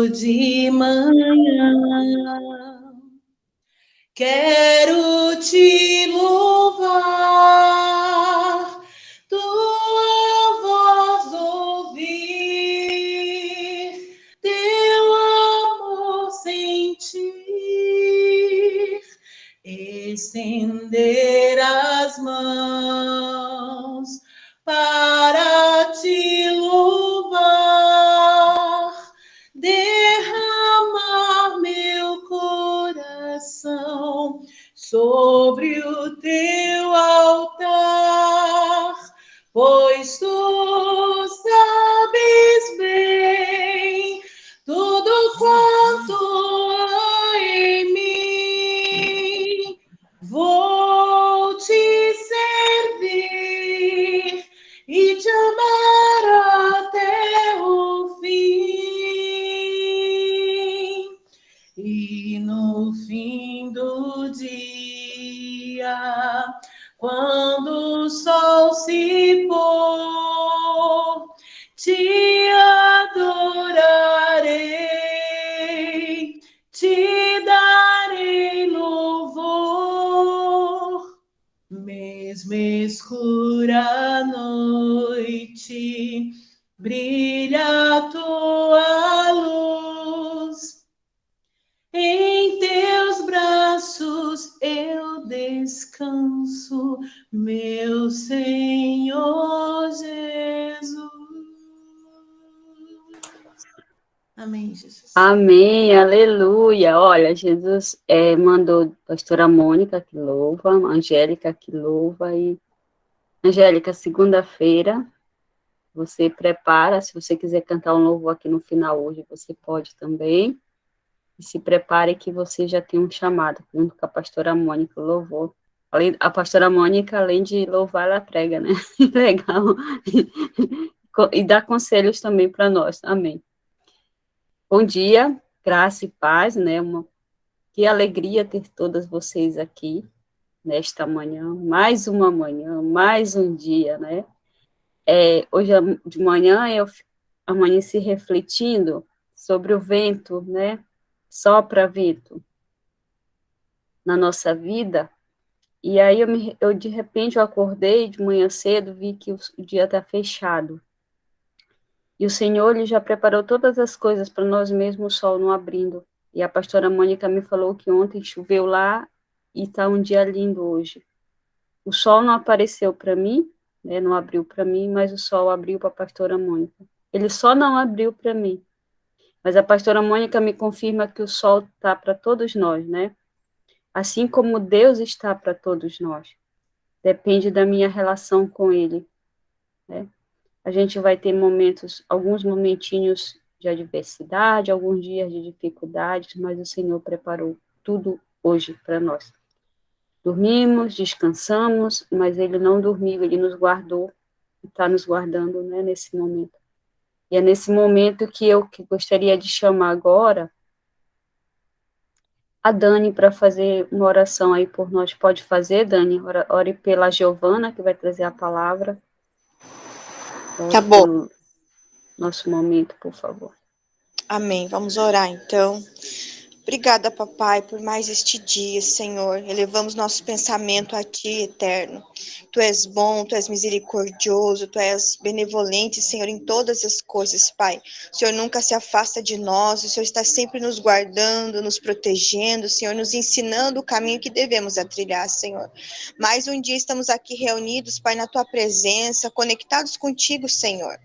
de manhã, quero te louvar, tua voz ouvir, teu amor sentir, estender as mãos para te louvar, derramar meu coração sobre o teu altar, pois tu sabes bem tudo quanto há em mim. Vou te servir e te amar até o fim. E no fim do dia, quando o sol se pôr, te adorarei, te darei louvor, mesmo escura a noite, brilha a tua luz. Em teus braços eu descanso, meu Senhor Jesus. Amém, Jesus. Amém, aleluia. Olha, Jesus mandou a pastora Mônica que louva, a Angélica que louva. E, Angélica, segunda-feira, você prepara, se você quiser cantar um louvor aqui no final hoje, você pode também. E se prepare que você já tem um chamado, junto com a pastora Mônica, louvor. A pastora Mônica, além de louvar, ela prega, né? Legal. E dá conselhos também para nós. Amém. Bom dia, graça e paz, né? Que alegria ter todas vocês aqui nesta manhã, mais uma manhã, mais um dia, né? Hoje de manhã eu amanheci refletindo sobre o vento, né? Sopra vento na nossa vida. E aí eu de repente eu acordei de manhã cedo, vi que o dia está fechado. E o Senhor, Ele já preparou todas as coisas para nós mesmos, o sol não abrindo. E a pastora Mônica me falou que ontem choveu lá e está um dia lindo hoje. O sol não apareceu para mim, né, não abriu para mim, mas o sol abriu para a pastora Mônica. Ele só não abriu para mim. Mas a pastora Mônica me confirma que o sol está para todos nós, né? Assim como Deus está para todos nós. Depende da minha relação com Ele, né? A gente vai ter momentos, alguns momentinhos de adversidade, alguns dias de dificuldades, mas o Senhor preparou tudo hoje para nós. Dormimos, descansamos, mas Ele não dormiu, Ele nos guardou, está nos guardando, né, nesse momento. E é nesse momento que eu gostaria de chamar agora a Dani para fazer uma oração aí por nós. Pode fazer, Dani? Ore pela Giovana, que vai trazer a palavra. Tá bom. Pelo nosso momento, por favor. Amém. Vamos orar, então. Obrigada, papai, por mais este dia, Senhor. Elevamos nosso pensamento a Ti, eterno. Tu és bom, Tu és misericordioso, Tu és benevolente, Senhor, em todas as coisas, Pai. O Senhor nunca se afasta de nós, o Senhor está sempre nos guardando, nos protegendo, Senhor, nos ensinando o caminho que devemos trilhar, Senhor. Mais um dia estamos aqui reunidos, Pai, na Tua presença, conectados contigo, Senhor.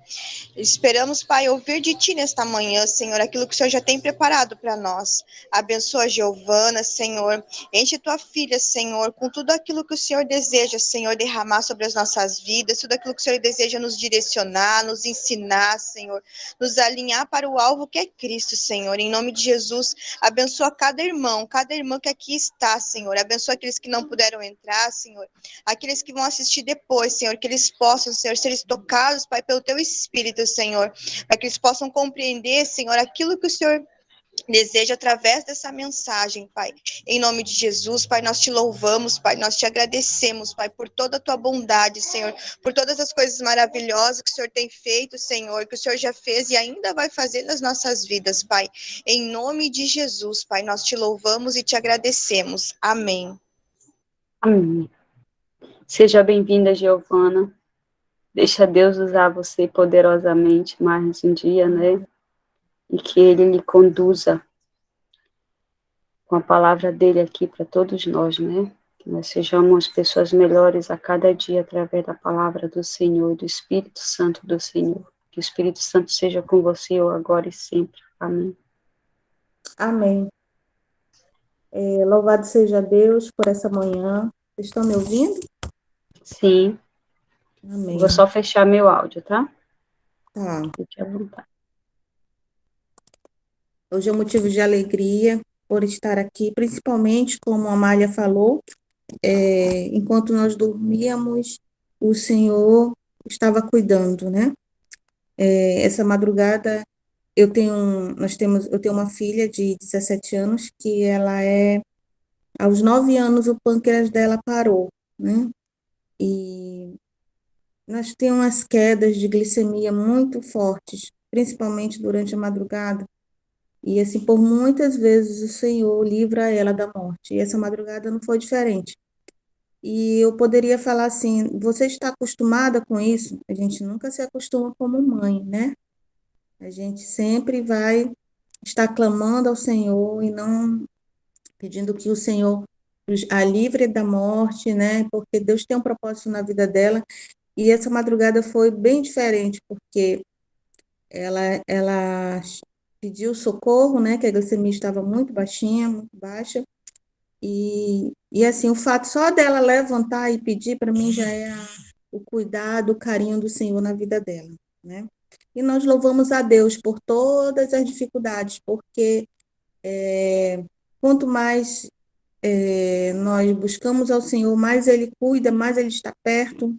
Esperamos, Pai, ouvir de Ti nesta manhã, Senhor, aquilo que o Senhor já tem preparado para nós. Abençoa a Giovana, Senhor. Enche Tua filha, Senhor, com tudo aquilo que o Senhor deseja, Senhor, derramar sobre as nossas vidas, tudo aquilo que o Senhor deseja nos direcionar, nos ensinar, Senhor, nos alinhar para o alvo que é Cristo, Senhor. Em nome de Jesus, abençoa cada irmã que aqui está, Senhor. Abençoa aqueles que não puderam entrar, Senhor. Aqueles que vão assistir depois, Senhor, que eles possam, Senhor, ser tocados, Pai, pelo Teu Espírito, Senhor, para que eles possam compreender, Senhor, aquilo que o Senhor deseja através dessa mensagem, Pai. Em nome de Jesus, Pai, nós te louvamos, Pai, nós te agradecemos, Pai, por toda a tua bondade, Senhor, por todas as coisas maravilhosas que o Senhor tem feito, Senhor, que o Senhor já fez e ainda vai fazer nas nossas vidas, Pai. Em nome de Jesus, Pai, nós te louvamos e te agradecemos. Amém. Amém. Seja bem-vinda, Giovana. Deixa Deus usar você poderosamente mais um dia, né? E que Ele lhe conduza com a palavra dele aqui para todos nós, né? Que nós sejamos pessoas melhores a cada dia através da palavra do Senhor, do Espírito Santo do Senhor. Que o Espírito Santo seja com você agora e sempre. Amém. Amém. Louvado seja Deus por essa manhã. Vocês estão me ouvindo? Sim. Amém. Vou só fechar meu áudio, tá? Tá. Fique à vontade. Hoje é um motivo de alegria por estar aqui, principalmente, como a Amália falou, enquanto nós dormíamos, o Senhor estava cuidando, né? Essa madrugada eu tenho uma filha de 17 anos que aos 9 anos o pâncreas dela parou, né? E nós temos umas quedas de glicemia muito fortes, principalmente durante a madrugada. E assim, por muitas vezes o Senhor livra ela da morte. E essa madrugada não foi diferente. E eu poderia falar assim: você está acostumada com isso? A gente nunca se acostuma como mãe, né? A gente sempre vai estar clamando ao Senhor e não pedindo que o Senhor a livre da morte, né? Porque Deus tem um propósito na vida dela. E essa madrugada foi bem diferente, porque ela pediu socorro, né? Que a glicemia estava muito baixinha, muito baixa. E assim, o fato só dela levantar e pedir, para mim, já é o cuidado, o carinho do Senhor na vida dela, né? E nós louvamos a Deus por todas as dificuldades, porque quanto mais nós buscamos ao Senhor, mais Ele cuida, mais Ele está perto,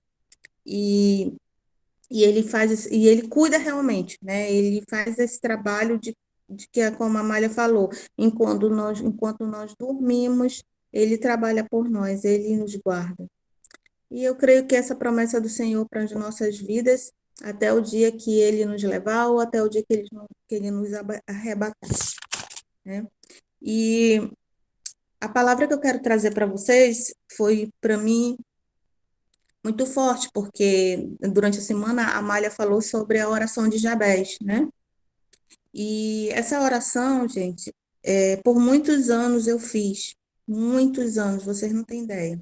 e, e Ele cuida realmente, né? Ele faz esse trabalho de que, como a Amália falou, enquanto nós dormimos, Ele trabalha por nós, Ele nos guarda. E eu creio que essa promessa do Senhor para as nossas vidas, até o dia que Ele nos levar, ou até o dia que Ele nos arrebatar, né? E a palavra que eu quero trazer para vocês foi, para mim, muito forte, porque durante a semana a Amália falou sobre a oração de Jabez, né? E essa oração, gente, por muitos anos eu fiz, muitos anos, vocês não têm ideia.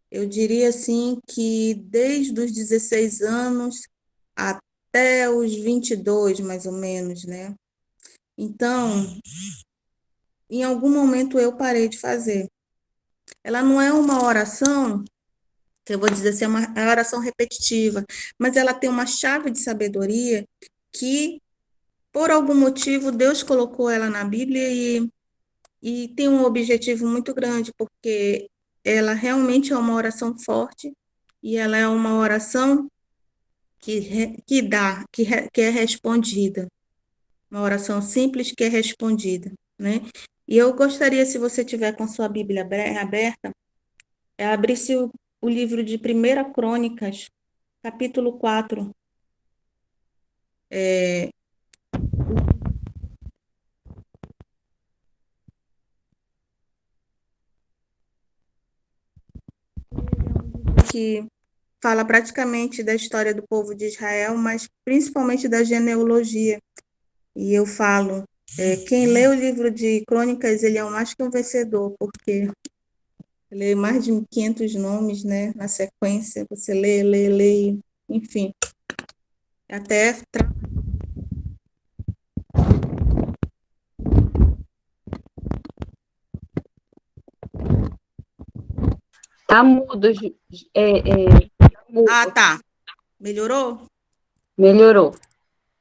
Eu diria assim que desde os 16 anos até os 22, mais ou menos, né? Então, em algum momento eu parei de fazer. Ela não é uma oração, que eu vou dizer assim, é uma oração repetitiva, mas ela tem uma chave de sabedoria que, por algum motivo, Deus colocou ela na Bíblia e tem um objetivo muito grande, porque ela realmente é uma oração forte e ela é uma oração que é respondida, uma oração simples que é respondida, né? E eu gostaria, se você tiver com sua Bíblia aberta, abrisse o livro de 1 Crônicas, capítulo 4. Que fala praticamente da história do povo de Israel, mas principalmente da genealogia. E eu falo, quem lê o livro de Crônicas, ele é mais que um vencedor, porque lê mais de 500 nomes, né, na sequência, você lê, enfim, até Tá mudo, tá mudo. tá. Melhorou? Melhorou.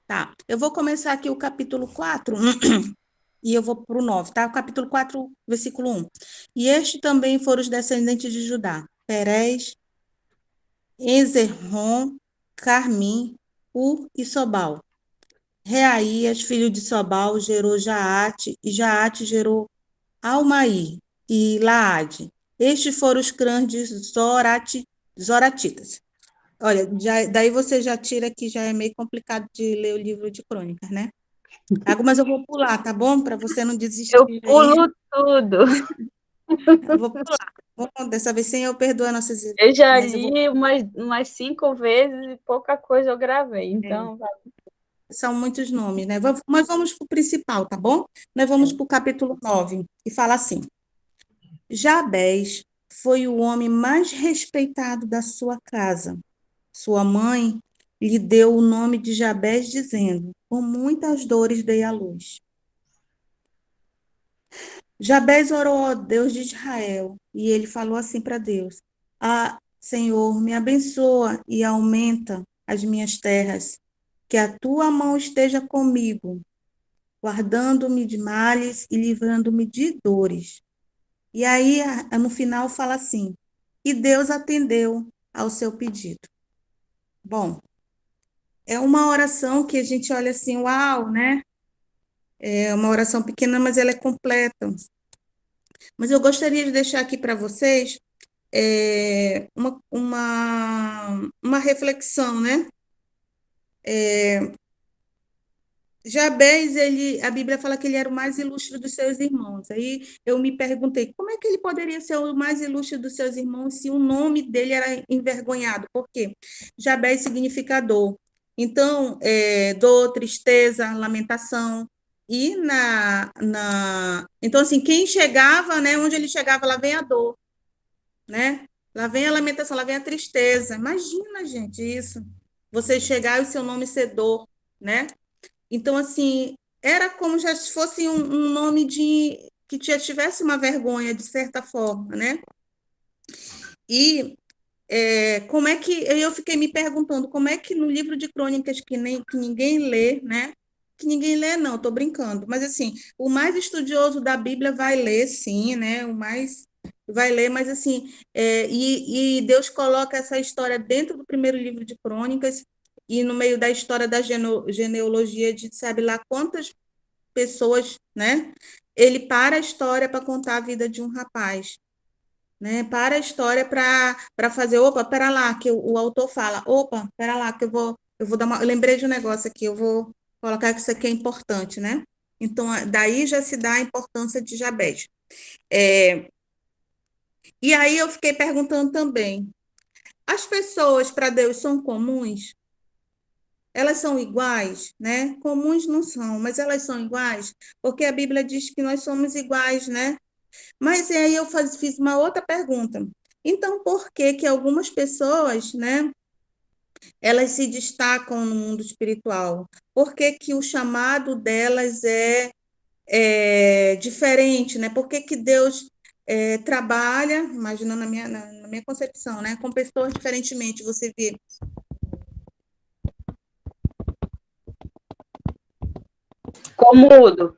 Tá. Eu vou começar aqui o capítulo 4 e eu vou para o 9, tá? O capítulo 4, versículo 1. E estes também foram os descendentes de Judá: Perez, Ezerrom, Carmim, Ur e Sobal. Reaías, filho de Sobal, gerou Jaate, e Jaate gerou Almaí e Laade. Estes foram os clãs de Zoratitas. Olha, daí você já tira que já é meio complicado de ler o livro de crônicas, né? Algumas eu vou pular, tá bom? Para você não Eu desistir aí. pulo tudo. Eu vou pular. Bom, dessa vez sem eu perdoar nossas irmãs, Eu já mas eu vou. li umas 5 vezes e pouca coisa eu gravei. Então, São muitos nomes, né? Mas vamos para o principal, tá bom? Nós vamos para o capítulo 9 e fala assim: Jabés foi o homem mais respeitado da sua casa. Sua mãe lhe deu o nome de Jabés, dizendo: com muitas dores dei à luz. Jabés orou ao Deus de Israel e ele falou assim para Deus: Ah, Senhor, me abençoa e aumenta as minhas terras, que a tua mão esteja comigo, guardando-me de males e livrando-me de dores. E aí, no final, fala assim: e Deus atendeu ao seu pedido. Bom, é uma oração que a gente olha assim, uau, né? É uma oração pequena, mas ela é completa. Mas eu gostaria de deixar aqui para vocês uma reflexão, né? Jabez, a Bíblia fala que ele era o mais ilustre dos seus irmãos. Aí eu me perguntei, como é que ele poderia ser o mais ilustre dos seus irmãos se o nome dele era envergonhado? Por quê? Jabez significa dor. Então, dor, tristeza, lamentação. E então, assim, quem chegava, né, onde ele chegava, lá vem a dor, né? Lá vem a lamentação, lá vem a tristeza. Imagina, gente, isso. Você chegar e o seu nome ser dor, né? Então, assim, era como já se fosse um nome de que já tivesse uma vergonha, de certa forma, né? E como é que eu fiquei me perguntando como é que no livro de crônicas que ninguém lê, né? Que ninguém lê, não, estou brincando. Mas assim, o mais estudioso da Bíblia vai ler, sim, né? O mais vai ler, mas assim, e Deus coloca essa história dentro do primeiro livro de crônicas e no meio da história da genealogia de sabe lá quantas pessoas, né? Ele para a história para contar a vida de um rapaz, né? Para a história para fazer, opa, pera lá, que o autor fala, opa, pera lá, que eu vou dar uma, eu lembrei de um negócio aqui, eu vou colocar que isso aqui é importante, né? Então, daí já se dá a importância de Jabés. E aí eu fiquei perguntando também, as pessoas para Deus são comuns? Elas são iguais, né? Comuns não são, mas elas são iguais, porque a Bíblia diz que nós somos iguais, né? Mas aí eu fiz uma outra pergunta. Então, por que que algumas pessoas, né, elas se destacam no mundo espiritual? Por que que o chamado delas é diferente, né? Por que que Deus trabalha, imaginando na minha concepção, né, com pessoas diferentemente? Você vê ficou mudo.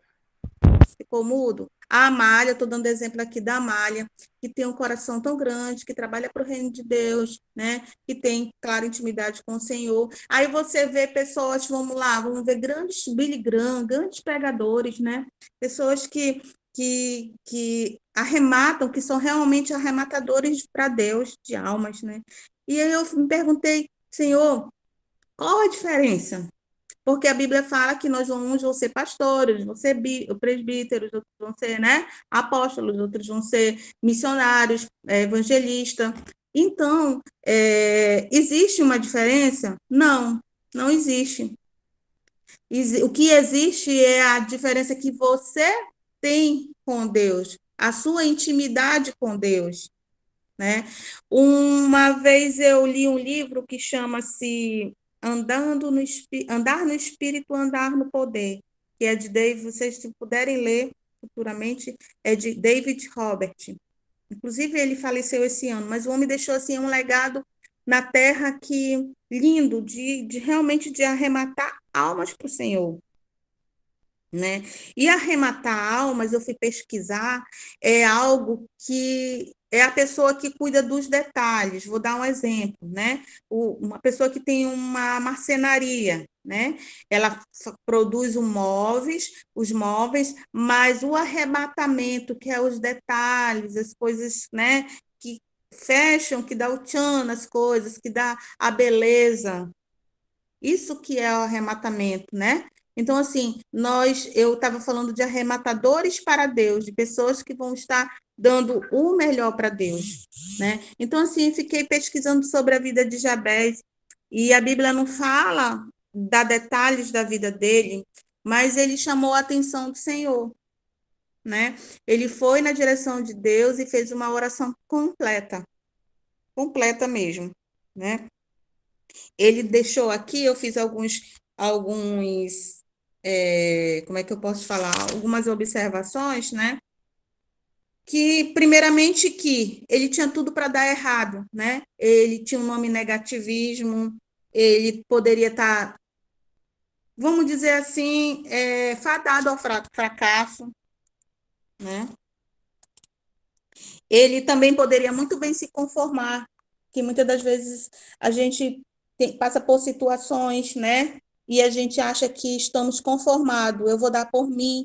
ficou mudo? A Amália, estou dando exemplo aqui da Amália, que tem um coração tão grande, que trabalha para o reino de Deus, né? Que tem, claro, intimidade com o Senhor. Aí você vê pessoas, vamos ver grandes Billy Graham, grandes pregadores, né? Pessoas que arrematam, que são realmente arrematadores para Deus de almas, né? E aí eu me perguntei, Senhor, qual a diferença? Porque a Bíblia fala que uns vão ser pastores, vão ser presbíteros, outros vão ser, né, apóstolos, outros vão ser missionários, evangelistas. Então, existe uma diferença? Não, não existe. O que existe é a diferença que você tem com Deus, a sua intimidade com Deus, né? Uma vez eu li um livro que chama-se Andar no Espírito, Andar no Poder, que é de David, vocês se puderem ler futuramente, é de David Robert. Inclusive ele faleceu esse ano, mas o homem deixou assim um legado na terra que lindo de realmente de arrematar almas para o Senhor, né? E arrematar almas, eu fui pesquisar, é algo que é a pessoa que cuida dos detalhes. Vou dar um exemplo, né? Uma pessoa que tem uma marcenaria, né? Ela produz os móveis, mas o arrematamento, que é os detalhes, as coisas, né? Que fecham, que dá o tchan nas coisas, que dá a beleza. Isso que é o arrematamento, né? Então, assim, eu estava falando de arrematadores para Deus, de pessoas que vão estar dando o melhor para Deus, né? Então, assim, fiquei pesquisando sobre a vida de Jabez, e a Bíblia não fala da detalhes da vida dele, mas ele chamou a atenção do Senhor, né? Ele foi na direção de Deus e fez uma oração completa, completa mesmo, né? Ele deixou aqui, eu fiz como é que eu posso falar? Algumas observações, né? Que, primeiramente, que ele tinha tudo para dar errado, né? Ele tinha um nome negativismo, ele poderia estar, vamos dizer assim, fadado ao fracasso, né? Ele também poderia muito bem se conformar, que muitas das vezes a gente passa por situações, né? E a gente acha que estamos conformados. Eu vou dar por mim,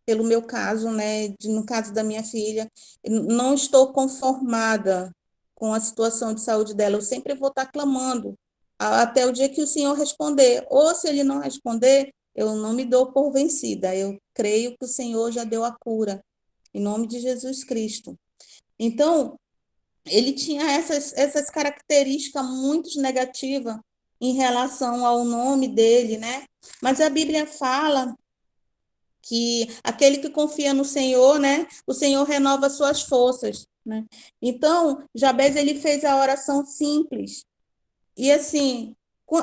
pelo meu caso, né? No caso da minha filha, não estou conformada com a situação de saúde dela. Eu sempre vou estar clamando até o dia que o Senhor responder. Ou se ele não responder, eu não me dou por vencida. Eu creio que o Senhor já deu a cura, em nome de Jesus Cristo. Então, ele tinha essas características muito negativas em relação ao nome dele, né? Mas a Bíblia fala que aquele que confia no Senhor, né? O Senhor renova suas forças, né? Então, Jabez, ele fez a oração simples. E assim,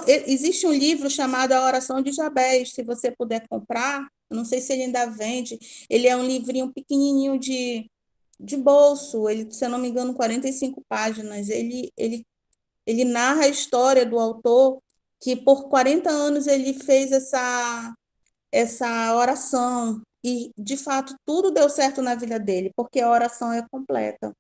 existe um livro chamado A Oração de Jabez, se você puder comprar, eu não sei se ele ainda vende, ele é um livrinho pequenininho de bolso, ele, se eu não me engano, 45 páginas. Ele narra a história do autor, que por 40 anos ele fez essa oração, e de fato tudo deu certo na vida dele, porque a oração é completa.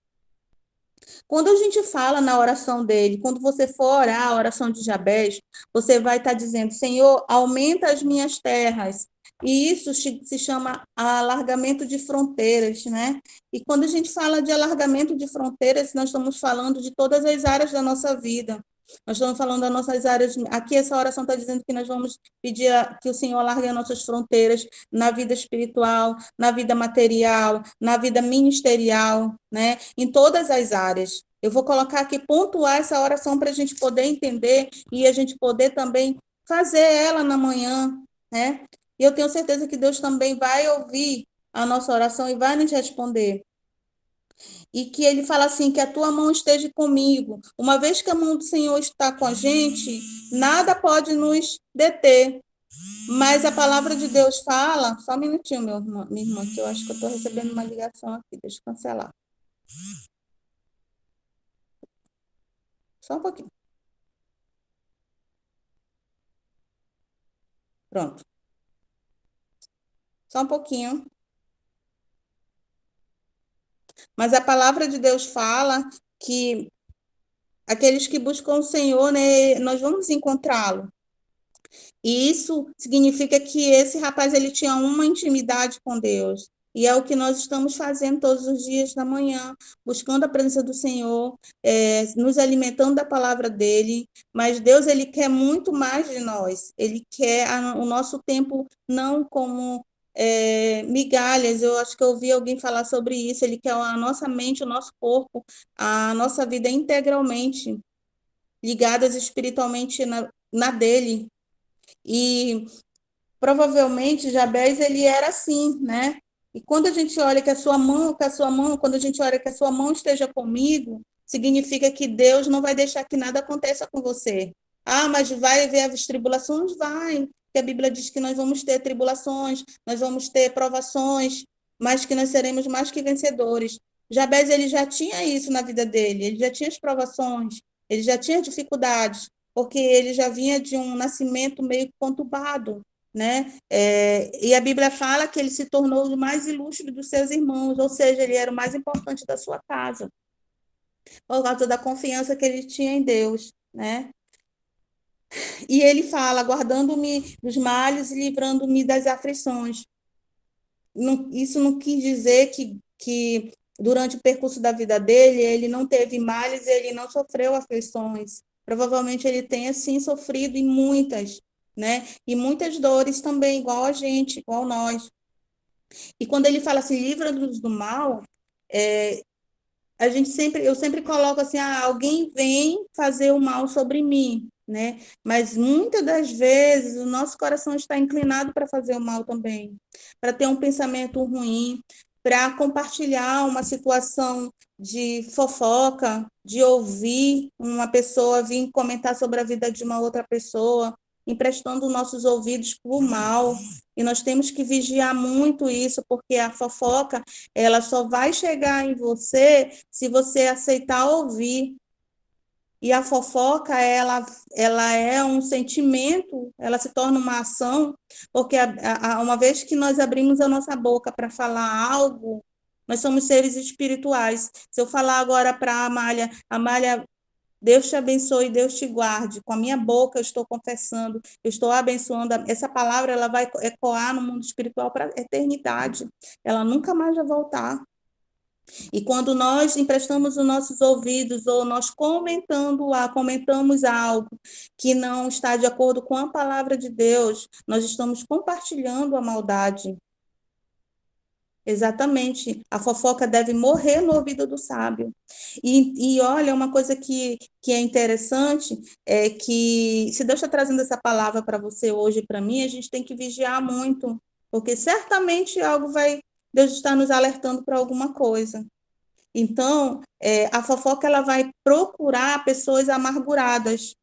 Quando a gente fala na oração dele, quando você for orar a oração de Jabez, você vai estar dizendo: Senhor, aumenta as minhas terras. E isso se chama alargamento de fronteiras, né? E quando a gente fala de alargamento de fronteiras, nós estamos falando de todas as áreas da nossa vida. Nós estamos falando das nossas áreas. Aqui, essa oração está dizendo que nós vamos pedir que o Senhor alargue as nossas fronteiras na vida espiritual, na vida material, na vida ministerial, né? Em todas as áreas. Eu vou colocar aqui, pontuar essa oração para a gente poder entender e a gente poder também fazer ela na manhã, né? E eu tenho certeza que Deus também vai ouvir a nossa oração e vai nos responder. E que ele fala assim, que a tua mão esteja comigo. Uma vez que a mão do Senhor está com a gente, nada pode nos deter. Mas a palavra de Deus fala, só um minutinho, minha irmã, que eu acho que eu estou recebendo uma ligação aqui, deixa eu cancelar. Só um pouquinho. Pronto. Só um pouquinho. Mas a palavra de Deus fala que aqueles que buscam o Senhor, né, nós vamos encontrá-lo. E isso significa que esse rapaz ele tinha uma intimidade com Deus. E é o que nós estamos fazendo todos os dias da manhã, buscando a presença do Senhor, nos alimentando da palavra dele. Mas Deus ele quer muito mais de nós. Ele quer o nosso tempo não como migalhas. Eu acho que eu ouvi alguém falar sobre isso. Ele quer a nossa mente, o nosso corpo, a nossa vida integralmente ligadas espiritualmente na dele. E provavelmente Jabez ele era assim, né? E quando a gente olha quando a gente olha que a sua mão esteja comigo, significa que Deus não vai deixar que nada aconteça com você. Ah, mas vai haver as tribulações? Vai. Porque a Bíblia diz que nós vamos ter tribulações, nós vamos ter provações, mas que nós seremos mais que vencedores. Jabez ele já tinha isso na vida dele, ele já tinha as provações, ele já tinha dificuldades, porque ele já vinha de um nascimento meio conturbado, né? E a Bíblia fala que ele se tornou o mais ilustre dos seus irmãos, ou seja, ele era o mais importante da sua casa. por causa da confiança que ele tinha em Deus, né? E ele fala, guardando-me dos males e livrando-me das aflições. Isso não quis dizer que durante o percurso da vida dele, ele não teve males, ele não sofreu aflições. Provavelmente ele tenha, sim, sofrido e muitas, né? E muitas dores também, igual a gente, igual nós. E quando ele fala assim, livra-nos do mal, é, eu sempre coloco assim, alguém vem fazer o mal sobre mim, né? Mas muitas das vezes o nosso coração está inclinado para fazer o mal também, para ter um pensamento ruim, para compartilhar uma situação de fofoca, de ouvir uma pessoa vir comentar sobre a vida de uma outra pessoa, emprestando nossos ouvidos para o mal. E nós temos que vigiar muito isso, porque a fofoca ela só vai chegar em você se você aceitar ouvir. E a fofoca, ela é um sentimento, ela se torna uma ação, porque uma vez que nós abrimos a nossa boca para falar algo, nós somos seres espirituais. Se eu falar agora para a Amália, Deus te abençoe, Deus te guarde. Com a minha boca eu estou confessando, eu estou abençoando. Essa palavra ela vai ecoar no mundo espiritual para a eternidade. Ela nunca mais vai voltar. E quando nós emprestamos os nossos ouvidos ou nós comentamos algo que não está de acordo com a palavra de Deus, nós estamos compartilhando a maldade. Exatamente. A fofoca deve morrer no ouvido do sábio. E olha, uma coisa que é interessante é que, se Deus está trazendo essa palavra para você hoje e para mim, a gente tem que vigiar muito, porque certamente Deus está nos alertando para alguma coisa. Então, a fofoca ela vai procurar pessoas amarguradas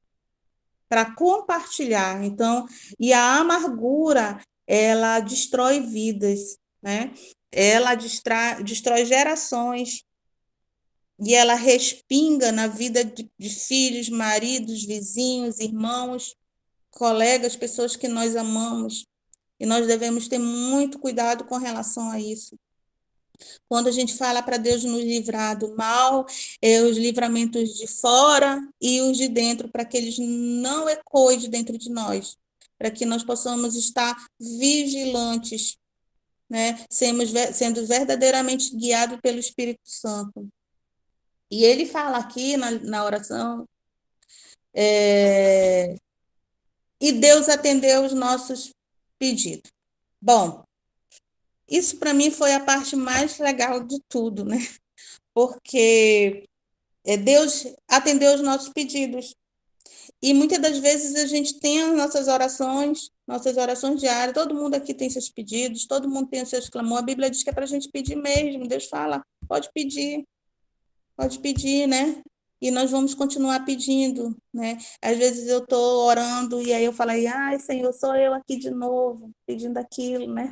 para compartilhar. Então, e a amargura, ela destrói vidas, né? Ela destrói gerações e ela respinga na vida de filhos, maridos, vizinhos, irmãos, colegas, pessoas que nós amamos. E nós devemos ter muito cuidado com relação a isso. Quando a gente fala para Deus nos livrar do mal, os livramentos de fora e os de dentro, para que eles não ecoem de dentro de nós, para que nós possamos estar vigilantes, né? Sendo verdadeiramente guiados pelo Espírito Santo. E ele fala aqui na oração, e Deus atendeu os nossos pedidos. Bom, isso para mim foi a parte mais legal de tudo, né? Porque Deus atendeu os nossos pedidos. E muitas das vezes a gente tem as nossas orações diárias, todo mundo aqui tem seus pedidos, todo mundo tem os seus clamores. A Bíblia diz que é para a gente pedir mesmo. Deus fala, pode pedir, né? E nós vamos continuar pedindo, né? Às vezes eu estou orando e aí eu falo, ai, Senhor, sou eu aqui de novo, pedindo aquilo, né?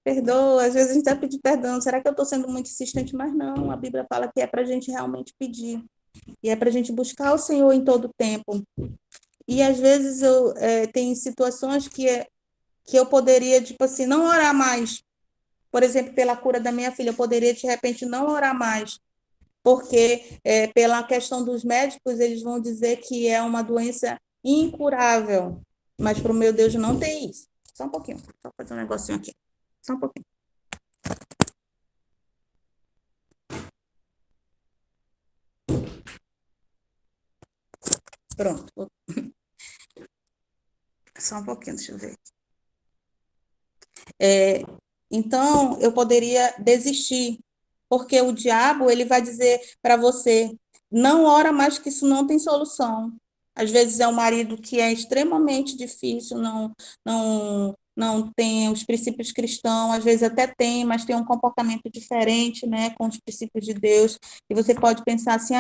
Perdoa, às vezes a gente está pedindo perdão. Será que eu estou sendo muito insistente? Mas não, a Bíblia fala que é para a gente realmente pedir. E é para a gente buscar o Senhor em todo o tempo. E às vezes tem situações que eu poderia, tipo assim, não orar mais. Por exemplo, pela cura da minha filha, eu poderia, de repente, não orar mais. Porque pela questão dos médicos, eles vão dizer que é uma doença incurável. Mas para o meu Deus não tem isso. Só um pouquinho, só fazer um negocinho aqui. Só um pouquinho. Pronto. Só um pouquinho, deixa eu ver. Então, eu poderia desistir, porque o diabo ele vai dizer para você, não ora mais que isso não tem solução. Às vezes é um marido que é extremamente difícil, não tem os princípios cristãos, às vezes até tem, mas tem um comportamento diferente, né, com os princípios de Deus. E você pode pensar assim,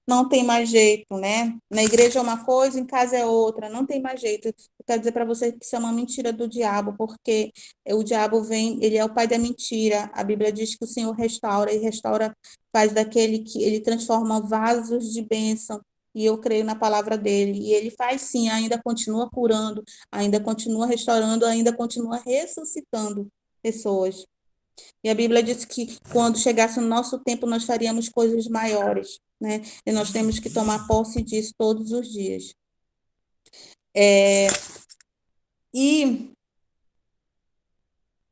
não tem mais jeito, né? Na igreja é uma coisa, em casa é outra, não tem mais jeito. Eu quero dizer para você que isso é uma mentira do diabo, porque o diabo vem, ele é o pai da mentira. A Bíblia diz que o Senhor restaura e restaura, faz daquele que ele transforma vasos de bênção. E eu creio na palavra dele. E ele faz sim, ainda continua curando, ainda continua restaurando, ainda continua ressuscitando pessoas. E a Bíblia diz que quando chegasse o nosso tempo, nós faríamos coisas maiores. né? E nós temos que tomar posse disso todos os dias. E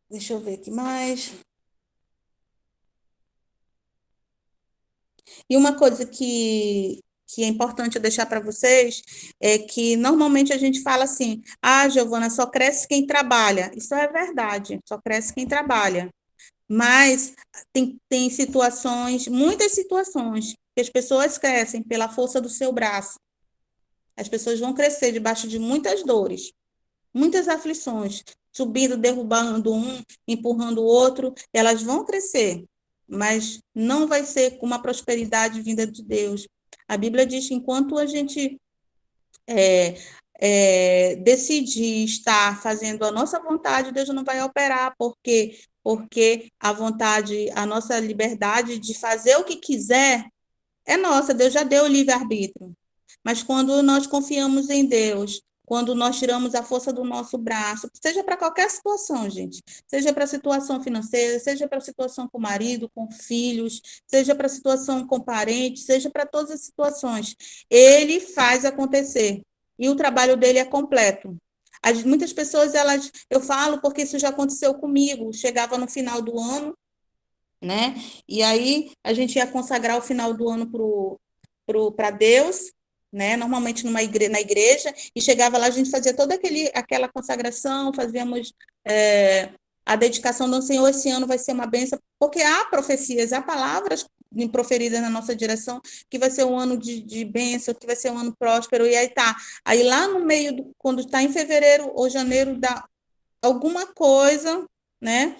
deixa eu ver aqui mais. E uma coisa que é importante eu deixar para vocês é que normalmente a gente fala assim: ah, Giovana, só cresce quem trabalha. Isso é verdade, só cresce quem trabalha. Mas tem situações, muitas situações, que as pessoas crescem pela força do seu braço. As pessoas vão crescer debaixo de muitas dores, muitas aflições, subindo, derrubando um, empurrando o outro, elas vão crescer, mas não vai ser com uma prosperidade vinda de Deus. A Bíblia diz que enquanto a gente é, decidir estar fazendo a nossa vontade, Deus não vai operar, porque a vontade, a nossa liberdade de fazer o que quiser é nossa, Deus já deu o livre-arbítrio. Mas quando nós confiamos em Deus, quando nós tiramos a força do nosso braço, seja para qualquer situação, gente, seja para a situação financeira, seja para a situação com o marido, com filhos, seja para a situação com parentes, seja para todas as situações, ele faz acontecer. E o trabalho dele é completo. Muitas pessoas, eu falo porque isso já aconteceu comigo. Chegava no final do ano, né? E aí a gente ia consagrar o final do ano para Deus, né? Normalmente na igreja, e chegava lá, a gente fazia toda aquela consagração, fazíamos a dedicação do Senhor, esse ano vai ser uma bênção, porque há profecias, há palavras proferidas na nossa direção, que vai ser um ano de bênção, que vai ser um ano próspero, e aí tá. Aí lá no meio, quando está em fevereiro ou janeiro, dá alguma coisa, né?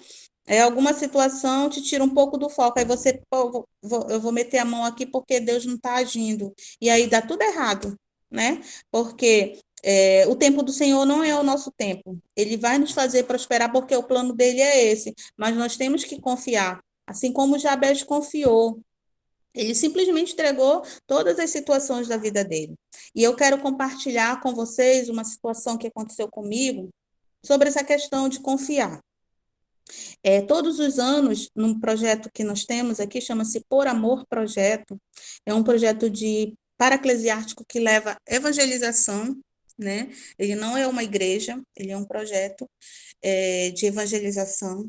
Alguma situação te tira um pouco do foco, aí você, pô, eu vou meter a mão aqui porque Deus não está agindo, e aí dá tudo errado, né? Porque o tempo do Senhor não é o nosso tempo, Ele vai nos fazer prosperar porque o plano dele é esse, mas nós temos que confiar, assim como Jabez confiou, ele simplesmente entregou todas as situações da vida dele. E eu quero compartilhar com vocês uma situação que aconteceu comigo sobre essa questão de confiar. Todos os anos, num projeto que nós temos aqui, chama-se Por Amor Projeto, é um projeto de paraclesiástico que leva evangelização, né? Ele não é uma igreja, ele é um projeto de evangelização.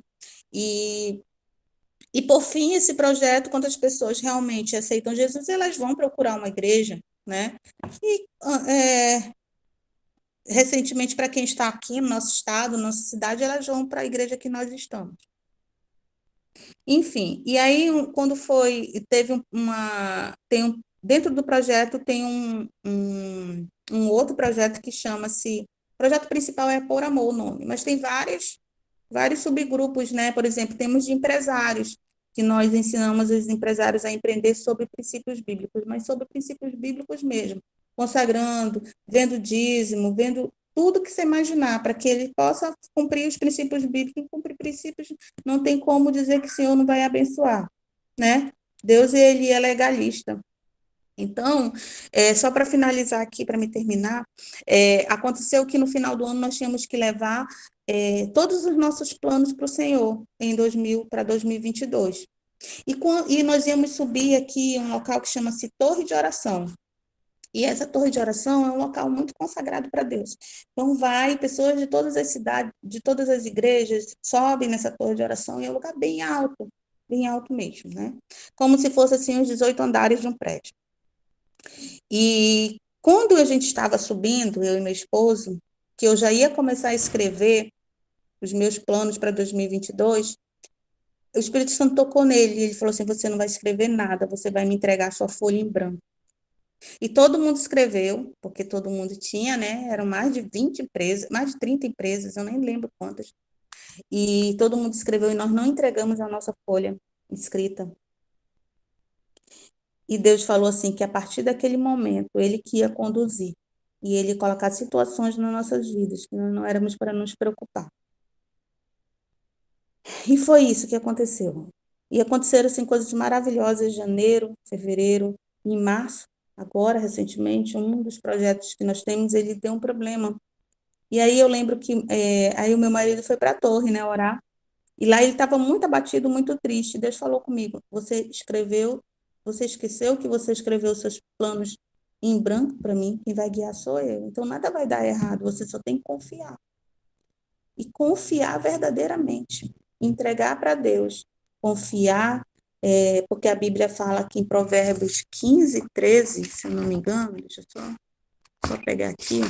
E por fim, esse projeto, quando as pessoas realmente aceitam Jesus, elas vão procurar uma igreja, né? E recentemente, para quem está aqui no nosso estado, nossa cidade, elas vão para a igreja que nós estamos. Enfim, e aí quando dentro do projeto tem um outro projeto que chama-se, o projeto principal é Por Amor o nome, mas tem vários subgrupos, né? Por exemplo, temos de empresários, que nós ensinamos os empresários a empreender sobre princípios bíblicos, mas sobre princípios bíblicos mesmo, consagrando, vendo dízimo, vendo tudo que você imaginar, para que ele possa cumprir os princípios bíblicos. E cumprir princípios não tem como dizer que o Senhor não vai abençoar, né? Deus, ele é legalista. Então, só para finalizar aqui, para me terminar, aconteceu que no final do ano nós tínhamos que levar todos os nossos planos para o Senhor para 2022. E nós íamos subir aqui um local que chama-se Torre de Oração. E essa torre de oração é um local muito consagrado para Deus. Então, pessoas de todas as cidades, de todas as igrejas, sobem nessa torre de oração e é um lugar bem alto mesmo, né? Como se fosse assim os 18 andares de um prédio. E quando a gente estava subindo, eu e meu esposo, que eu já ia começar a escrever os meus planos para 2022, o Espírito Santo tocou nele e ele falou assim: você não vai escrever nada, você vai me entregar a sua folha em branco. E todo mundo escreveu, porque todo mundo tinha, né? Eram mais de 20 empresas, mais de 30 empresas, eu nem lembro quantas. E todo mundo escreveu e nós não entregamos a nossa folha escrita. E Deus falou assim que a partir daquele momento ele que ia conduzir e ele ia colocar situações nas nossas vidas que nós não éramos para nos preocupar. E foi isso que aconteceu. E aconteceram assim coisas maravilhosas em janeiro, fevereiro, em março. Agora, recentemente, um dos projetos que nós temos, ele deu um problema. E aí eu lembro que aí o meu marido foi para a torre, né, orar. E lá ele estava muito abatido, muito triste. Deus falou comigo: você escreveu Você esqueceu que você escreveu seus planos em branco para mim? Quem vai guiar sou eu. Então, nada vai dar errado, você só tem que confiar. E confiar verdadeiramente. Entregar para Deus. Confiar, porque a Bíblia fala aqui em Provérbios 15, 13, se eu não me engano, deixa eu só pegar aqui.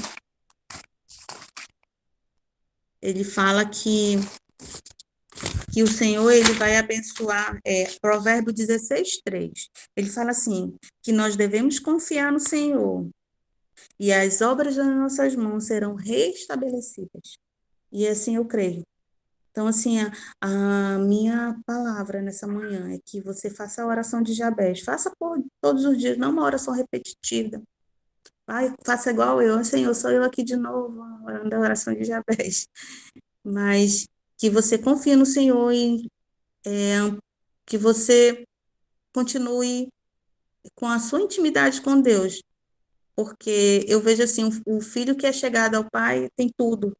Ele fala que o Senhor ele vai abençoar, Provérbio 16, 3. Ele fala assim, que nós devemos confiar no Senhor e as obras das nossas mãos serão restabelecidas. E assim eu creio. Então, assim, a minha palavra nessa manhã é que você faça a oração de Jabez. Faça por todos os dias, não uma oração repetitiva. Vai, faça igual eu. Senhor, sou eu aqui de novo, orando a oração de Jabez. Mas que você confie no Senhor e que você continue com a sua intimidade com Deus. Porque eu vejo assim, o filho que é chegado ao pai tem tudo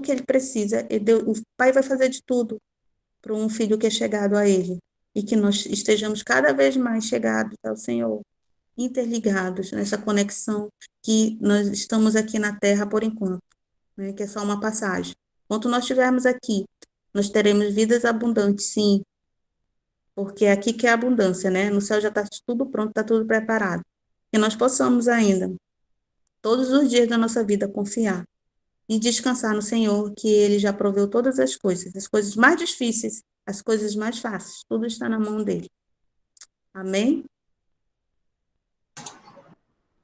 que ele precisa. E Deus, o pai vai fazer de tudo para um filho que é chegado a ele. E que nós estejamos cada vez mais chegados ao Senhor, interligados nessa conexão que nós estamos aqui na Terra por enquanto, né? Que é só uma passagem. Enquanto nós estivermos aqui, nós teremos vidas abundantes, sim, porque é aqui que é a abundância, né? No céu já está tudo pronto, está tudo preparado. Que nós possamos ainda, todos os dias da nossa vida, confiar e descansar no Senhor, que Ele já proveu todas as coisas mais difíceis, as coisas mais fáceis, tudo está na mão dele. Amém?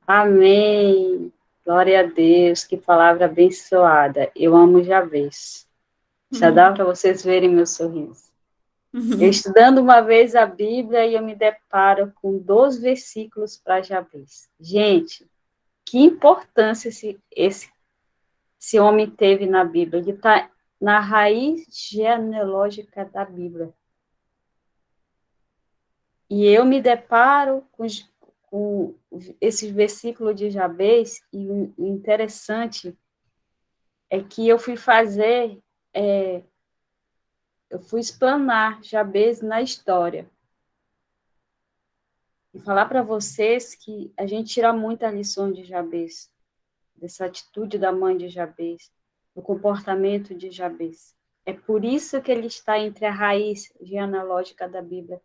Amém. Glória a Deus, que palavra abençoada. Eu amo Jabez. Já dá para vocês verem meu sorriso. Eu estudando uma vez a Bíblia e eu me deparo com 12 versículos para Jabez. Gente, que importância esse homem teve na Bíblia. Ele está na raiz genealógica da Bíblia. E eu me deparo com esses versículos de Jabez, e o interessante é que eu fui eu fui explanar Jabez na história. E falar para vocês que a gente tira muitas lições de Jabez, dessa atitude da mãe de Jabez, do comportamento de Jabez. É por isso que ele está entre a raiz genealógica da Bíblia.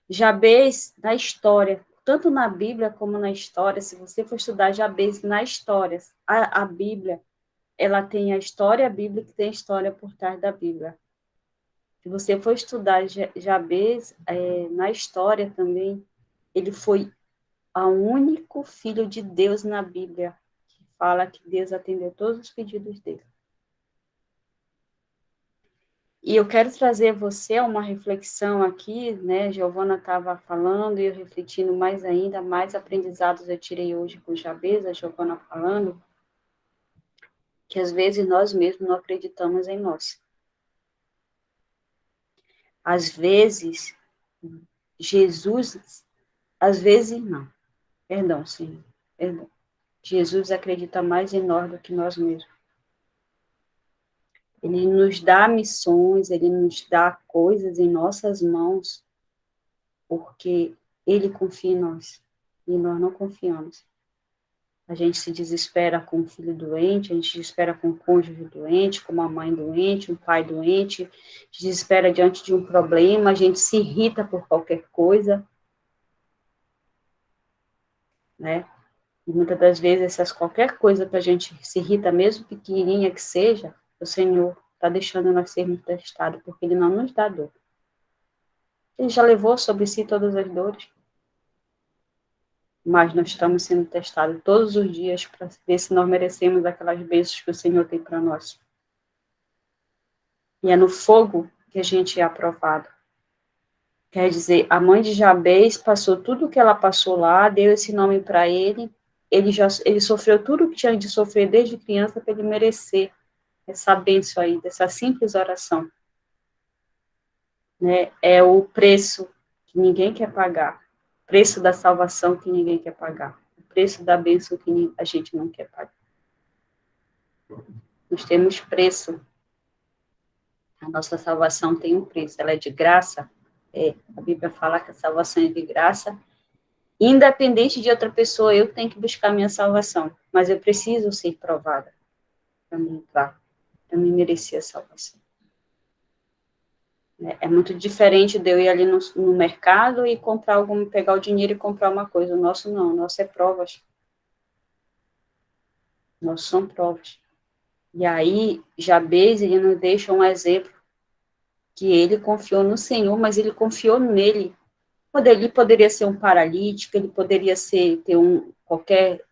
Jabez, na história, tanto na Bíblia como na história, se você for estudar Jabez na história, a Bíblia, ela tem a história bíblica e tem a história por trás da Bíblia. Se você for estudar Jabez, na história também, ele foi o único filho de Deus na Bíblia, que fala que Deus atendeu todos os pedidos dele. E eu quero trazer você a uma reflexão aqui, né? Giovana estava falando e eu refletindo mais ainda, mais aprendizados eu tirei hoje com Jabez, a Giovana falando, que às vezes nós mesmos não acreditamos em nós. Às vezes, às vezes não, perdão, sim, perdão. Jesus acredita mais em nós do que nós mesmos. Ele nos dá missões, ele nos dá coisas em nossas mãos, porque ele confia em nós, e nós não confiamos. A gente se desespera com um filho doente, a gente se desespera com um cônjuge doente, com uma mãe doente, um pai doente, se desespera diante de um problema, a gente se irrita por qualquer coisa, né? E muitas das vezes, qualquer coisa que a gente se irrita, mesmo pequenininha que seja, o Senhor está deixando nós sermos testados, porque Ele não nos dá dor. Ele já levou sobre si todas as dores, mas nós estamos sendo testados todos os dias para ver se nós merecemos aquelas bênçãos que o Senhor tem para nós. E é no fogo que a gente é aprovado. Quer dizer, a mãe de Jabez passou tudo o que ela passou lá, deu esse nome para ele, ele sofreu tudo o que tinha de sofrer desde criança para ele merecer essa bênção aí, dessa simples oração. Né? É o preço que ninguém quer pagar, o preço da salvação que ninguém quer pagar, o preço da bênção que a gente não quer pagar. Nós temos preço. A nossa salvação tem um preço, ela é de graça, a Bíblia fala que a salvação é de graça, independente de outra pessoa, eu tenho que buscar minha salvação, mas eu preciso ser provada para mim entrar, para mim merecer a salvação. É muito diferente de eu ir ali no mercado e comprar algum, pegar o dinheiro e comprar uma coisa. O nosso não, o nosso é provas. O nosso são provas. E aí, Jabez, ele nos deixa um exemplo que ele confiou no Senhor, mas ele confiou nele. Ele poderia ser um paralítico, ele poderia ter qualquer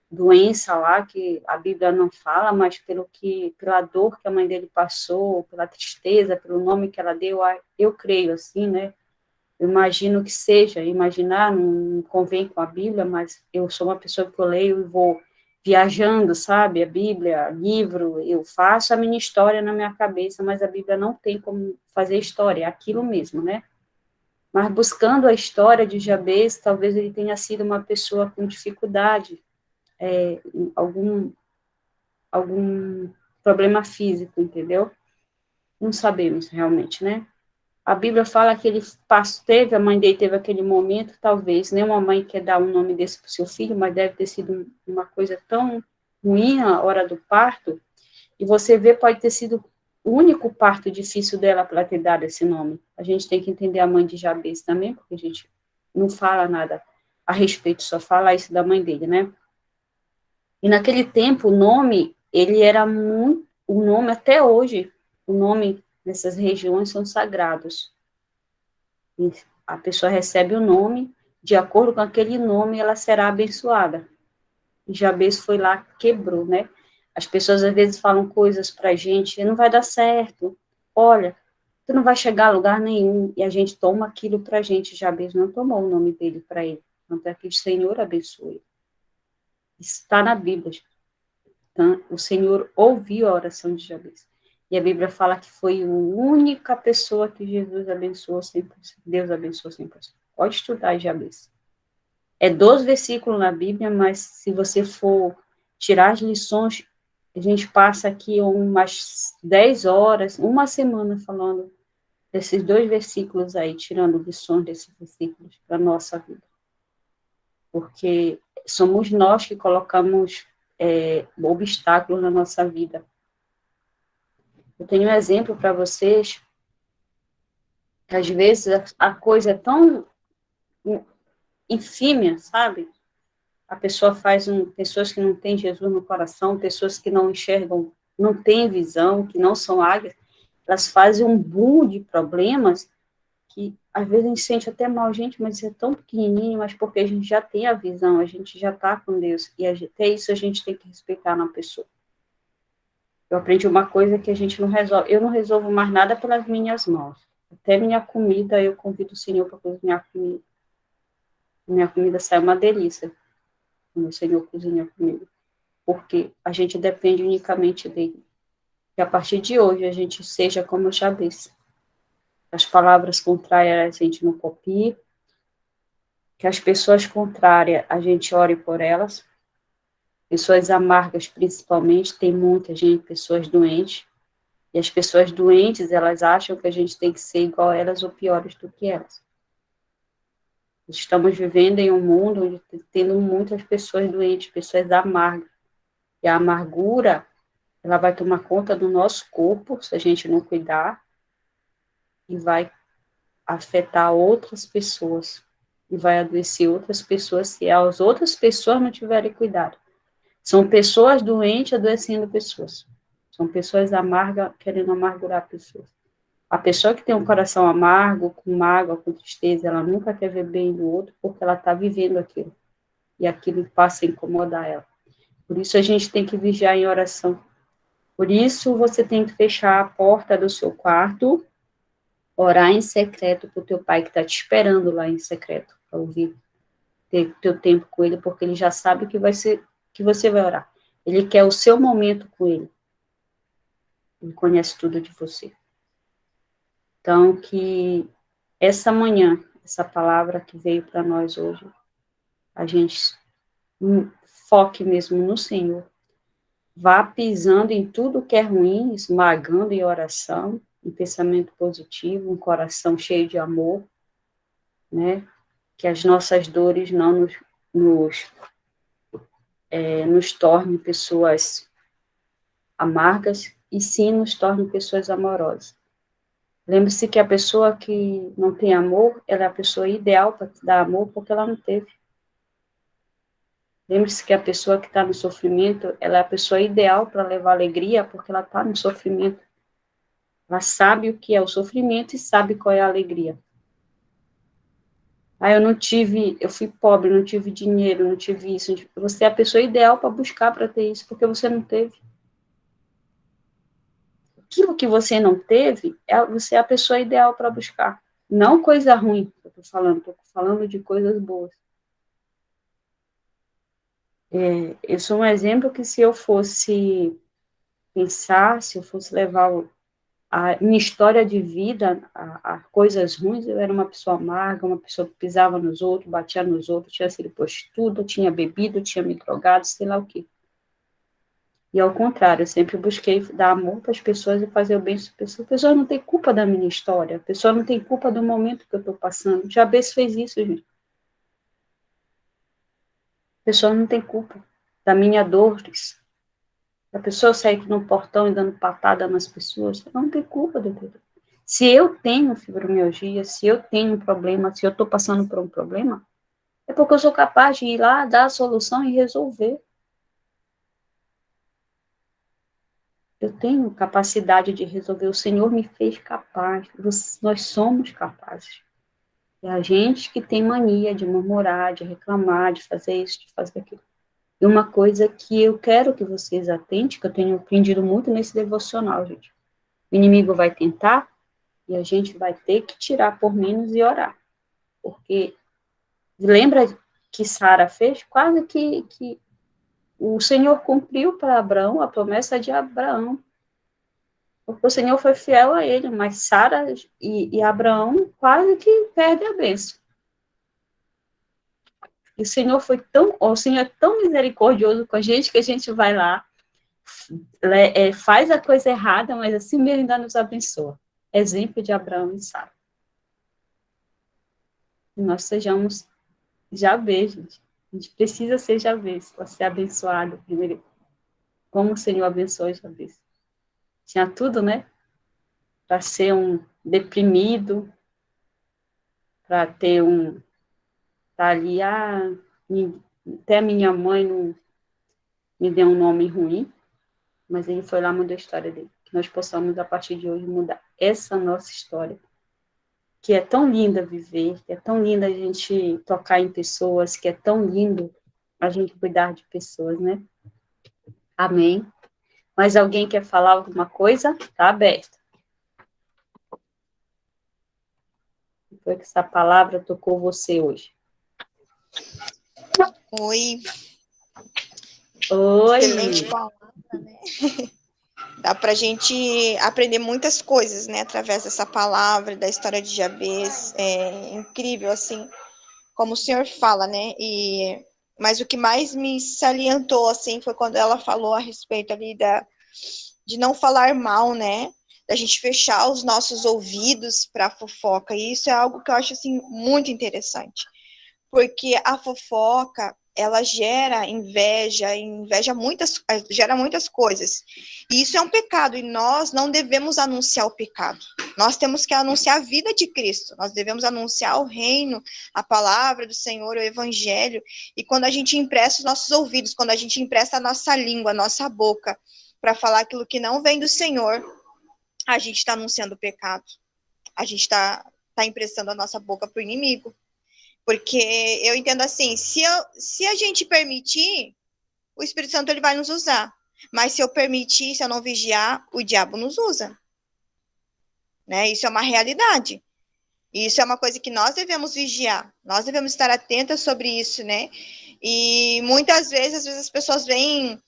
doença lá, que a Bíblia não fala, mas pela dor que a mãe dele passou, pela tristeza, pelo nome que ela deu, eu creio assim, né? Eu imagino que seja, imaginar não convém com a Bíblia, mas eu sou uma pessoa que eu leio e vou viajando, sabe, a Bíblia, livro, eu faço a minha história na minha cabeça, mas a Bíblia não tem como fazer história, é aquilo mesmo, né? Mas buscando a história de Jabez, talvez ele tenha sido uma pessoa com dificuldade, algum problema físico, entendeu? Não sabemos realmente, né? A Bíblia fala que ele a mãe dele teve aquele momento, talvez, nenhuma mãe quer dar um nome desse para o seu filho, mas deve ter sido uma coisa tão ruim a hora do parto, e você vê, pode ter sido o único parto difícil dela para ter dado esse nome. A gente tem que entender a mãe de Jabez também, porque a gente não fala nada a respeito, só fala isso da mãe dele, né? E naquele tempo, o nome, ele era muito, o nome até hoje, o nome nessas regiões são sagrados. E a pessoa recebe o nome, de acordo com aquele nome, ela será abençoada. E Jabez foi lá, quebrou, né? As pessoas às vezes falam coisas pra gente, não vai dar certo, olha, tu não vai chegar a lugar nenhum, e a gente toma aquilo pra gente. Jabez não tomou o nome dele para ele, tanto é que o Senhor abençoe. Isso está na Bíblia. Então, o Senhor ouviu a oração de Jabez. E a Bíblia fala que foi a única pessoa que Jesus abençoou 100%. Deus abençoou 100%. Pode estudar Jabez. É 12 versículos na Bíblia, mas se você for tirar as lições, a gente passa aqui umas 10 horas, uma semana falando desses 2 versículos aí, tirando lições desses versículos para a nossa vida. Porque somos nós que colocamos obstáculos na nossa vida. Eu tenho um exemplo para vocês, que às vezes a coisa é tão infímia, sabe? A pessoa pessoas que não têm Jesus no coração, pessoas que não enxergam, não têm visão, que não são águias, elas fazem um boom de problemas que às vezes a gente sente até mal, gente, mas isso é tão pequenininho, mas porque a gente já tem a visão, a gente já está com Deus, e até isso a gente tem que respeitar na pessoa. Eu aprendi uma coisa que a gente não resolve, eu não resolvo mais nada pelas minhas mãos, até minha comida, eu convido o Senhor para cozinhar comigo. Minha comida sai uma delícia, quando o Senhor cozinha comigo, porque a gente depende unicamente dele. Que a partir de hoje a gente seja como Jabez. As palavras contrárias a gente não copie, que as pessoas contrárias a gente ore por elas, pessoas amargas principalmente, tem muita gente, pessoas doentes, e as pessoas doentes, elas acham que a gente tem que ser igual a elas ou piores do que elas. Estamos vivendo em um mundo onde tendo muitas pessoas doentes, pessoas amargas, e a amargura, ela vai tomar conta do nosso corpo, se a gente não cuidar, e vai afetar outras pessoas, e vai adoecer outras pessoas se as outras pessoas não tiverem cuidado. São pessoas doentes adoecendo pessoas. São pessoas amargas querendo amargurar pessoas. A pessoa que tem um coração amargo, com mágoa, com tristeza, ela nunca quer ver bem do outro, porque ela está vivendo aquilo. E aquilo passa a incomodar ela. Por isso a gente tem que vigiar em oração. Por isso você tem que fechar a porta do seu quarto, orar em secreto para o teu pai que está te esperando lá em secreto, para ouvir, ter teu tempo com ele, porque ele já sabe que você vai orar. Ele quer o seu momento com ele. Ele conhece tudo de você. Então, que essa manhã, essa palavra que veio para nós hoje, a gente foque mesmo no Senhor, vá pisando em tudo que é ruim, esmagando em oração, um pensamento positivo, um coração cheio de amor, né? Que as nossas dores não nos tornem pessoas amargas, e sim nos tornem pessoas amorosas. Lembre-se que a pessoa que não tem amor, ela é a pessoa ideal para te dar amor, porque ela não teve. Lembre-se que a pessoa que está no sofrimento, ela é a pessoa ideal para levar alegria, porque ela está no sofrimento. Ela sabe o que é o sofrimento e sabe qual é a alegria. Eu fui pobre, não tive dinheiro, não tive isso. Você é a pessoa ideal para buscar para ter isso, porque você não teve. Aquilo que você não teve, você é a pessoa ideal para buscar. Não coisa ruim, eu estou falando de coisas boas. Eu sou um exemplo que se eu fosse pensar, se eu fosse levar a minha história de vida a coisas ruins, eu era uma pessoa amarga, uma pessoa que pisava nos outros, batia nos outros, tinha sido prostituta, tinha bebido, tinha me drogado, sei lá o quê. E ao contrário, eu sempre busquei dar amor para as pessoas e fazer o bem para as pessoas. A pessoa não tem culpa da minha história, a pessoa não tem culpa do momento que eu estou passando. Jabez fez isso, gente. A pessoa não tem culpa da minha dor. A pessoa sair aqui no portão e dando patada nas pessoas, ela não tem culpa de tudo. Se eu tenho fibromialgia, se eu tenho um problema, se eu estou passando por um problema, é porque eu sou capaz de ir lá, dar a solução e resolver. Eu tenho capacidade de resolver. O Senhor me fez capaz. Nós somos capazes. É a gente que tem mania de murmurar, de reclamar, de fazer isso, de fazer aquilo. E uma coisa que eu quero que vocês atentem, que eu tenho aprendido muito nesse devocional, gente. O inimigo vai tentar e a gente vai ter que tirar por menos e orar. Porque lembra que Sara fez? Quase que o Senhor cumpriu para Abraão a promessa de Abraão. Porque o Senhor foi fiel a ele, mas Sara e Abraão quase que perdem a bênção. E o Senhor é tão misericordioso com a gente que a gente vai lá, faz a coisa errada, mas assim mesmo ainda nos abençoa. Exemplo de Abraão e Sara. Que nós sejamos Jabez, gente. A gente precisa ser Jabez para ser abençoado. Primeiro, como o Senhor abençoou Jabez. Tinha tudo, né? Para ser um deprimido, para ter tá ali, até a minha mãe não me deu um nome ruim, mas ele foi lá e mudou a história dele. Que nós possamos, a partir de hoje, mudar essa nossa história, que é tão linda viver, que é tão linda a gente tocar em pessoas, que é tão lindo a gente cuidar de pessoas, né? Amém. Mas alguém quer falar alguma coisa? Tá aberto. Foi que essa palavra tocou você hoje. Oi. Oi. Excelente palavra, né? Dá para a gente aprender muitas coisas, né, através dessa palavra, da história de Jabez. É incrível, assim, como o Senhor fala, né? Mas o que mais me salientou, assim, foi quando ela falou a respeito ali de não falar mal, né? Da gente fechar os nossos ouvidos para a fofoca. E isso é algo que eu acho, assim, muito interessante. Porque a fofoca, ela gera inveja gera muitas coisas. E isso é um pecado, e nós não devemos anunciar o pecado. Nós temos que anunciar a vida de Cristo, nós devemos anunciar o reino, a palavra do Senhor, o evangelho. E quando a gente empresta os nossos ouvidos, quando a gente empresta a nossa língua, a nossa boca, para falar aquilo que não vem do Senhor, a gente está anunciando o pecado. A gente está emprestando a nossa boca para o inimigo. Porque eu entendo assim, se a gente permitir, o Espírito Santo ele vai nos usar. Mas se eu permitir, se eu não vigiar, o diabo nos usa. Né? Isso é uma realidade. Isso é uma coisa que nós devemos vigiar. Nós devemos estar atentas sobre isso, né? E muitas vezes, às vezes as pessoas vêm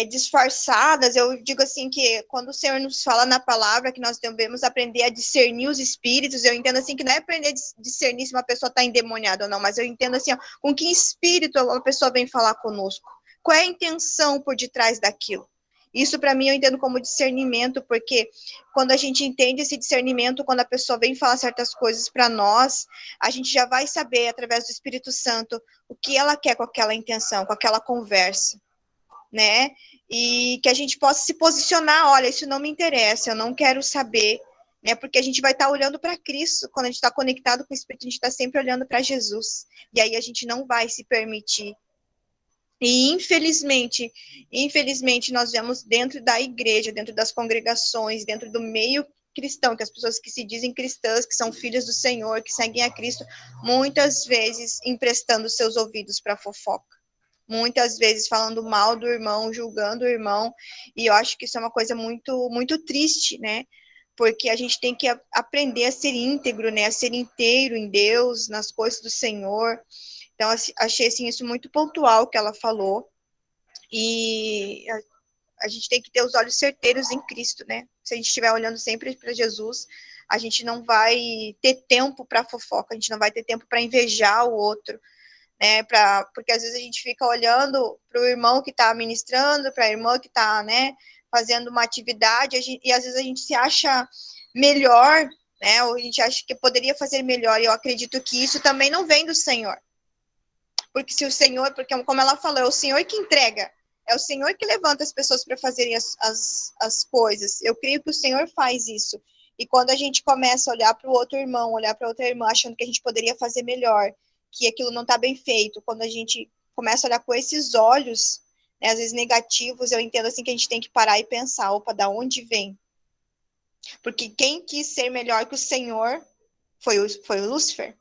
disfarçadas. Eu digo assim que quando o Senhor nos fala na palavra que nós devemos aprender a discernir os espíritos, eu entendo assim que não é aprender a discernir se uma pessoa está endemoniada ou não, mas eu entendo assim, ó, com que espírito a pessoa vem falar conosco, qual é a intenção por detrás daquilo. Isso, para mim, eu entendo como discernimento, porque quando a gente entende esse discernimento, quando a pessoa vem falar certas coisas para nós, a gente já vai saber, através do Espírito Santo, o que ela quer com aquela intenção, com aquela conversa, né? E que a gente possa se posicionar, olha, isso não me interessa, eu não quero saber, né? Porque a gente vai estar olhando para Cristo, quando a gente está conectado com o Espírito, a gente está sempre olhando para Jesus, e aí a gente não vai se permitir. E infelizmente, nós vemos dentro da igreja, dentro das congregações, dentro do meio cristão, que as pessoas que se dizem cristãs, que são filhas do Senhor, que seguem a Cristo, muitas vezes emprestando seus ouvidos para fofoca. Muitas vezes falando mal do irmão, julgando o irmão, e eu acho que isso é uma coisa muito, muito triste, né? Porque a gente tem que aprender a ser íntegro, né? A ser inteiro em Deus, nas coisas do Senhor. Então, achei assim, isso muito pontual que ela falou. E a gente tem que ter os olhos certeiros em Cristo, né? Se a gente estiver olhando sempre para Jesus, a gente não vai ter tempo para fofoca, a gente não vai ter tempo para invejar o outro, né? Porque às vezes a gente fica olhando para o irmão que está ministrando, para a irmã que está, né, fazendo uma atividade, e às vezes a gente se acha melhor, né? Ou a gente acha que poderia fazer melhor, e eu acredito que isso também não vem do Senhor. Porque se o Senhor, porque como ela falou, é o Senhor que entrega, é o Senhor que levanta as pessoas para fazerem as coisas. Eu creio que o Senhor faz isso. E quando a gente começa a olhar para o outro irmão, olhar para outra irmã, achando que a gente poderia fazer melhor, que aquilo não está bem feito, quando a gente começa a olhar com esses olhos, né, às vezes negativos, eu entendo assim que a gente tem que parar e pensar, opa, da onde vem? Porque quem quis ser melhor que o Senhor foi o Lúcifer.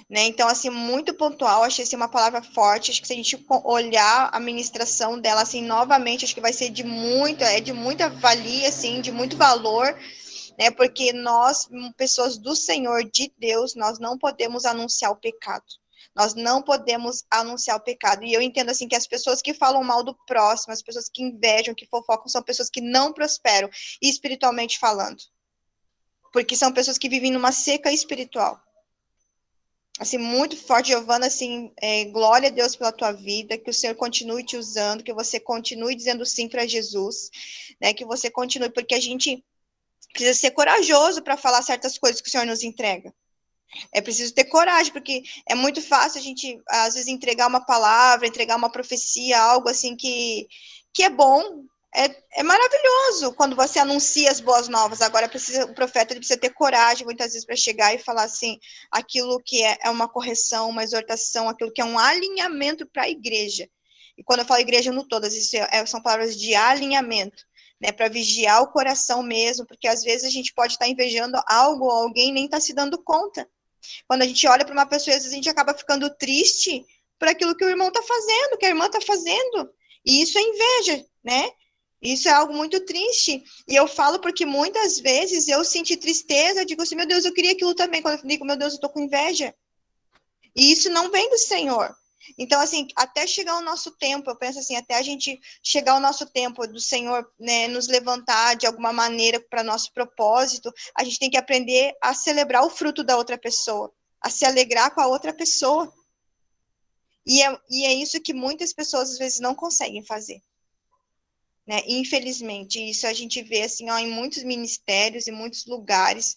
Né? Então, assim, muito pontual, achei assim, uma palavra forte, acho que se a gente olhar a ministração dela, assim, novamente, acho que vai ser de muita valia, assim, de muito valor, né, porque nós, pessoas do Senhor, de Deus, nós não podemos anunciar o pecado, nós não podemos anunciar o pecado, e eu entendo, assim, que as pessoas que falam mal do próximo, as pessoas que invejam, que fofocam, são pessoas que não prosperam, espiritualmente falando, porque são pessoas que vivem numa seca espiritual. Assim, muito forte, Giovana, assim, glória a Deus pela tua vida, que o Senhor continue te usando, que você continue dizendo sim para Jesus, né, que você continue, porque a gente precisa ser corajoso para falar certas coisas que o Senhor nos entrega. É preciso ter coragem, porque é muito fácil a gente, às vezes, entregar uma palavra, entregar uma profecia, algo assim que é bom, é maravilhoso quando você anuncia as boas novas. Agora, o profeta ele precisa ter coragem, muitas vezes, para chegar e falar assim, aquilo que é uma correção, uma exortação, aquilo que é um alinhamento para a igreja. E quando eu falo igreja, não todas, isso são palavras de alinhamento, né, para vigiar o coração mesmo, porque às vezes a gente pode estar invejando algo, alguém nem está se dando conta. Quando a gente olha para uma pessoa, às vezes a gente acaba ficando triste por aquilo que o irmão está fazendo, que a irmã está fazendo. E isso é inveja, né? Isso é algo muito triste. E eu falo porque muitas vezes eu senti tristeza, digo assim, meu Deus, eu queria aquilo também. Quando eu digo, meu Deus, eu estou com inveja. E isso não vem do Senhor. Então, assim, até chegar o nosso tempo, eu penso assim, até a gente chegar o nosso tempo do Senhor, né, nos levantar de alguma maneira para nosso propósito, a gente tem que aprender a celebrar o fruto da outra pessoa, a se alegrar com a outra pessoa. E é isso que muitas pessoas, às vezes, não conseguem fazer. Né? Infelizmente, isso a gente vê, assim, ó, em muitos ministérios, em muitos lugares.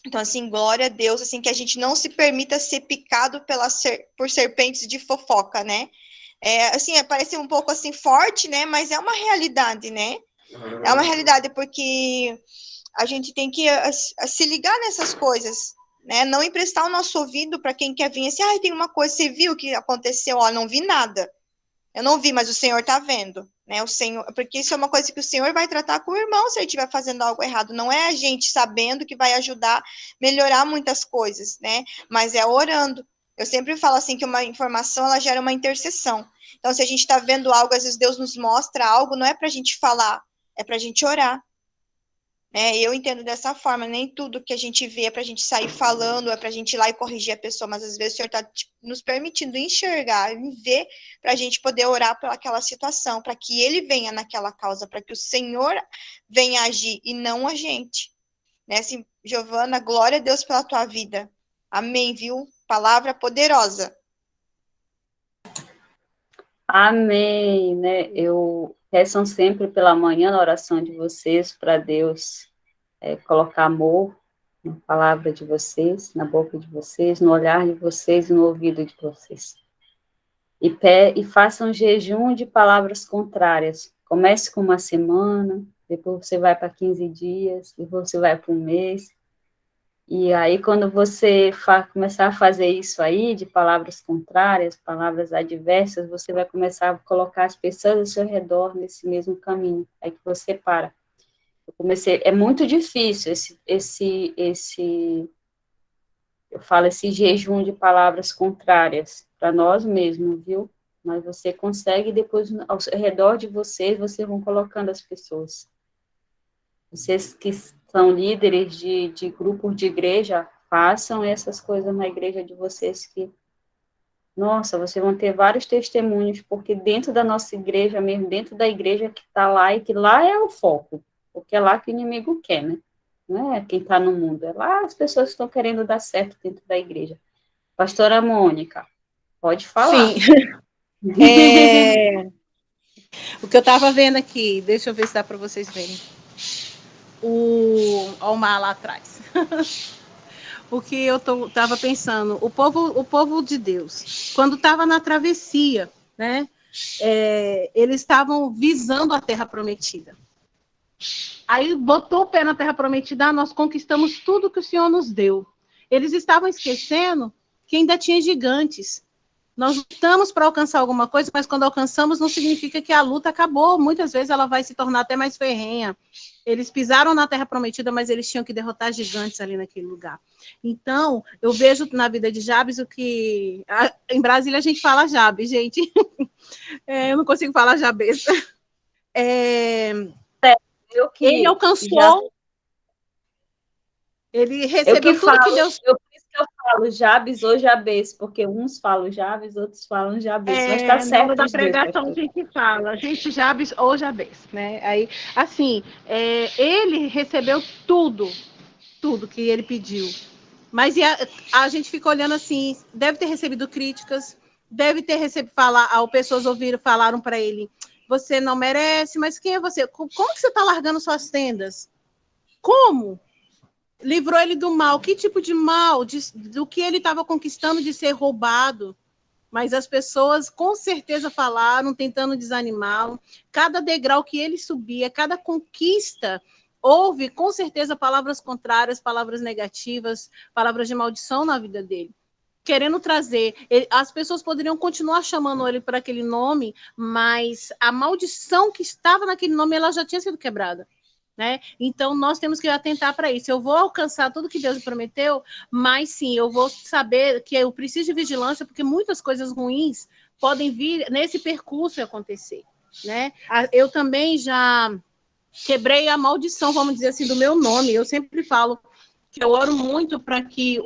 Então, assim, glória a Deus, assim, que a gente não se permita ser picado por serpentes de fofoca, né? Assim, parece um pouco, assim, forte, né? Mas é uma realidade, né? É uma realidade, porque a gente tem que se ligar nessas coisas, né? Não emprestar o nosso ouvido para quem quer vir assim, tem uma coisa, você viu o que aconteceu? Ó, não vi nada. Eu não vi, mas o Senhor está vendo, né? O Senhor, porque isso é uma coisa que o Senhor vai tratar com o irmão se ele estiver fazendo algo errado. Não é a gente sabendo que vai ajudar a melhorar muitas coisas, né? Mas é orando. Eu sempre falo assim que uma informação ela gera uma intercessão. Então, se a gente está vendo algo, às vezes Deus nos mostra algo, não é para a gente falar, é para a gente orar. Eu entendo dessa forma, nem tudo que a gente vê é para a gente sair falando, é para a gente ir lá e corrigir a pessoa, mas às vezes o Senhor está nos permitindo enxergar e ver para a gente poder orar por aquela situação, para que Ele venha naquela causa, para que o Senhor venha agir e não a gente. Né? Assim, Giovana, glória a Deus pela tua vida. Amém, viu? Palavra poderosa. Amém, né? Peçam sempre pela manhã na oração de vocês para Deus colocar amor na palavra de vocês, na boca de vocês, no olhar de vocês e no ouvido de vocês. E façam um jejum de palavras contrárias. Comece com uma semana, depois você vai para 15 dias, depois você vai para um mês. E aí, quando você começar a fazer isso aí, de palavras contrárias, palavras adversas, você vai começar a colocar as pessoas ao seu redor nesse mesmo caminho. Aí que você para. É muito difícil eu falo esse jejum de palavras contrárias para nós mesmos, viu? Mas você consegue, depois, ao redor de vocês vão colocando as pessoas. Vocês que são líderes de grupos de igreja, façam essas coisas na igreja de vocês que, nossa, vocês vão ter vários testemunhos, porque dentro da nossa igreja mesmo, dentro da igreja que está lá, e que lá é o foco, porque é lá que o inimigo quer, né? Não é quem está no mundo, é lá as pessoas que estão querendo dar certo dentro da igreja. Pastora Mônica, pode falar. Sim. O que eu estava vendo aqui, deixa eu ver se dá para vocês verem. O mar lá atrás. O que eu estava pensando, o povo de Deus, quando estava na travessia, né? Eles estavam visando a Terra Prometida. Aí botou o pé na Terra Prometida, nós conquistamos tudo que o Senhor nos deu. Eles estavam esquecendo que ainda tinha gigantes. Nós lutamos para alcançar alguma coisa, mas quando alcançamos não significa que a luta acabou. Muitas vezes ela vai se tornar até mais ferrenha. Eles pisaram na Terra Prometida, mas eles tinham que derrotar gigantes ali naquele lugar. Então, eu vejo na vida de Jabes o que... Em Brasília a gente fala Jabes, gente. Eu não consigo falar Jabes. Ele alcançou... Ele recebeu tudo que Deus... Por isso que eu falo Jabes ou Jabes, porque uns falam Jabes, outros falam Jabes, mas está certo. Da pregação a gente fala, gente, Jabes ou Jabes, né? Aí, assim, ele recebeu tudo que ele pediu. Mas a gente fica olhando assim, deve ter recebido críticas, deve ter recebido pessoas falaram para ele, você não merece, mas quem é você? Como que você está largando suas tendas? Como? Livrou ele do mal. Que tipo de mal? Do que ele estava conquistando de ser roubado. Mas as pessoas com certeza falaram, tentando desanimá-lo. Cada degrau que ele subia, cada conquista, houve com certeza palavras contrárias, palavras negativas, palavras de maldição na vida dele. Querendo trazer, as pessoas poderiam continuar chamando ele por aquele nome, mas a maldição que estava naquele nome, ela já tinha sido quebrada. Né? Então, nós temos que atentar para isso. Eu vou alcançar tudo que Deus me prometeu, mas sim, eu vou saber que eu preciso de vigilância, porque muitas coisas ruins podem vir nesse percurso e acontecer. Né? Eu também já quebrei a maldição, vamos dizer assim, do meu nome. Eu sempre falo que eu oro muito para que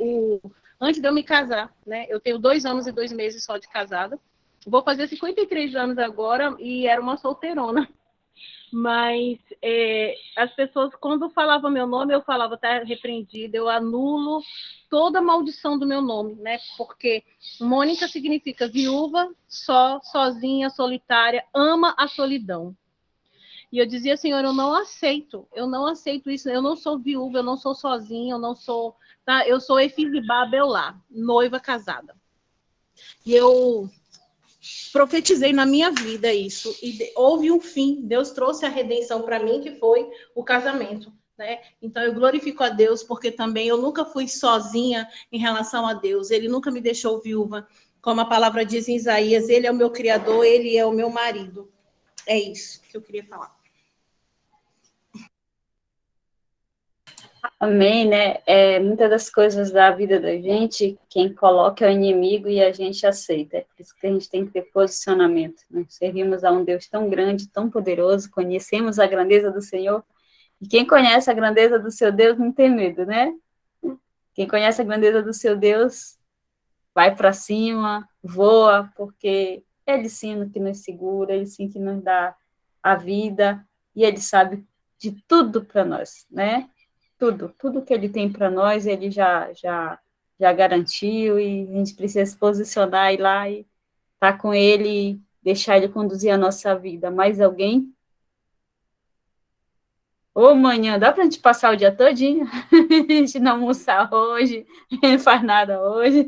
antes de eu me casar, né? Eu tenho 2 anos e 2 meses só de casada. Vou fazer 53 anos agora e era uma solteirona. Mas as pessoas, quando falavam meu nome, eu falava, tá repreendida, eu anulo toda a maldição do meu nome, né? Porque Mônica significa viúva, sozinha, solitária, ama a solidão. E eu dizia, Senhor, eu não aceito isso, eu não sou viúva, eu não sou sozinha, eu não sou, tá? Eu sou Efizibá Beulá, noiva casada. E eu profetizei na minha vida isso, e houve um fim, Deus trouxe a redenção para mim, que foi o casamento, né? Então eu glorifico a Deus, porque também eu nunca fui sozinha em relação a Deus, Ele nunca me deixou viúva, como a palavra diz em Isaías, Ele é o meu Criador, Ele é o meu marido. É isso que eu queria falar. Amém, né? Muitas das coisas da vida da gente, quem coloca é o inimigo e a gente aceita. É por isso que a gente tem que ter posicionamento. Né? Servimos a um Deus tão grande, tão poderoso, conhecemos a grandeza do Senhor. E quem conhece a grandeza do seu Deus não tem medo, né? Quem conhece a grandeza do seu Deus vai para cima, voa, porque Ele sim que nos segura, Ele sim que nos dá a vida, e Ele sabe de tudo para nós, né? Tudo que Ele tem para nós, Ele já garantiu, e a gente precisa se posicionar e ir lá e estar com Ele deixar Ele conduzir a nossa vida. Mais alguém? Ô, manhã, dá pra gente passar o dia todinho? A gente não almoçar hoje, não faz nada hoje.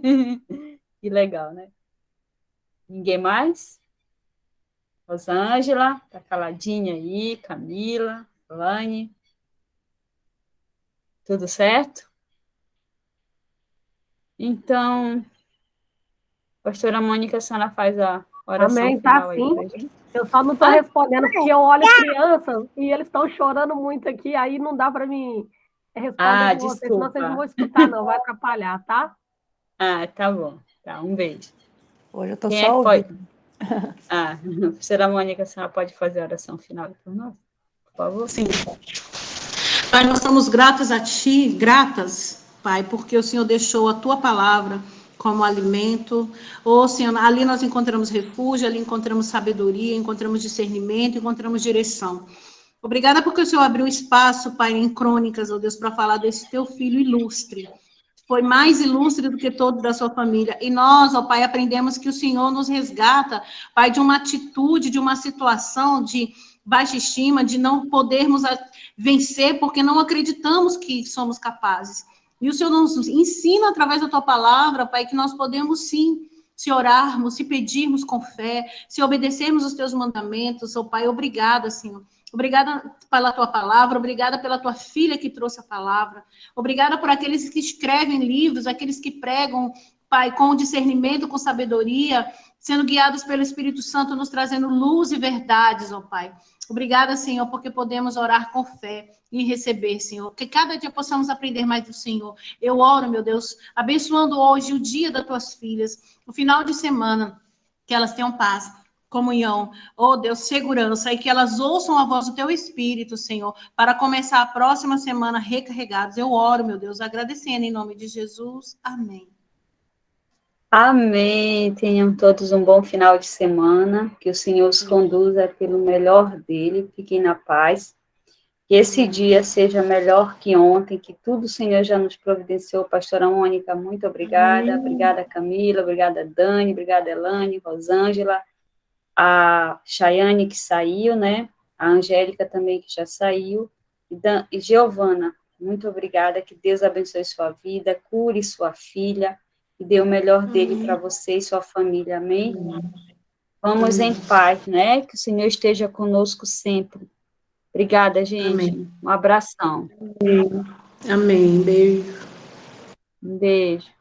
Que legal, né? Ninguém mais? Rosângela, tá caladinha aí, Camila, Lane, tudo certo? Então, pastora Mônica, a senhora faz a oração Amém, tá final aí sim. pra gente? Eu só não estou respondendo porque eu olho as crianças e eles estão chorando muito aqui, aí não dá para mim responder com vocês, senão vocês não vão Desculpa. escutar, não, vai atrapalhar, tá? Tá bom. Tá, um beijo. Hoje eu estou Quem é só que pode? ouvindo. Pastora Mônica, a senhora pode fazer a oração final por nós, por favor? Sim. Pai, nós estamos gratas a Ti, gratas, Pai, porque o Senhor deixou a Tua palavra como alimento. Senhor, ali nós encontramos refúgio, ali encontramos sabedoria, encontramos discernimento, encontramos direção. Obrigada porque o Senhor abriu espaço, Pai, em crônicas, Deus, para falar desse Teu filho ilustre. Foi mais ilustre do que todos da sua família. E nós, Pai, aprendemos que o Senhor nos resgata, Pai, de uma atitude, de uma situação de baixa estima, de não podermos vencer, porque não acreditamos que somos capazes. E o Senhor nos ensina, através da Tua palavra, Pai, que nós podemos, sim, se orarmos, se pedirmos com fé, se obedecermos os Teus mandamentos, Pai, obrigada, Senhor. Obrigada pela Tua palavra, obrigada pela Tua filha que trouxe a palavra, obrigada por aqueles que escrevem livros, aqueles que pregam, Pai, com discernimento, com sabedoria, sendo guiados pelo Espírito Santo, nos trazendo luz e verdades, Pai. Obrigada, Senhor, porque podemos orar com fé e receber, Senhor. Que cada dia possamos aprender mais do Senhor. Eu oro, meu Deus, abençoando hoje o dia das Tuas filhas, o final de semana, que elas tenham paz, comunhão, Deus, segurança, e que elas ouçam a voz do Teu Espírito, Senhor, para começar a próxima semana recarregados. Eu oro, meu Deus, agradecendo em nome de Jesus. Amém. Amém. Tenham todos um bom final de semana, que o Senhor os conduza pelo melhor dele, fiquem na paz, que esse dia seja melhor que ontem, que tudo o Senhor já nos providenciou. Pastora Mônica, muito obrigada. Amém. Obrigada, Camila, obrigada, Dani, obrigada, Elane, Rosângela, a Chayane, que saiu, né? A Angélica também, que já saiu, e Giovana, muito obrigada, que Deus abençoe sua vida, cure sua filha, e dê o melhor dele para você e sua família, amém? Vamos em paz, né? Que o Senhor esteja conosco sempre. Obrigada, gente. Amém. Um abração. Amém. Beijo. Um beijo.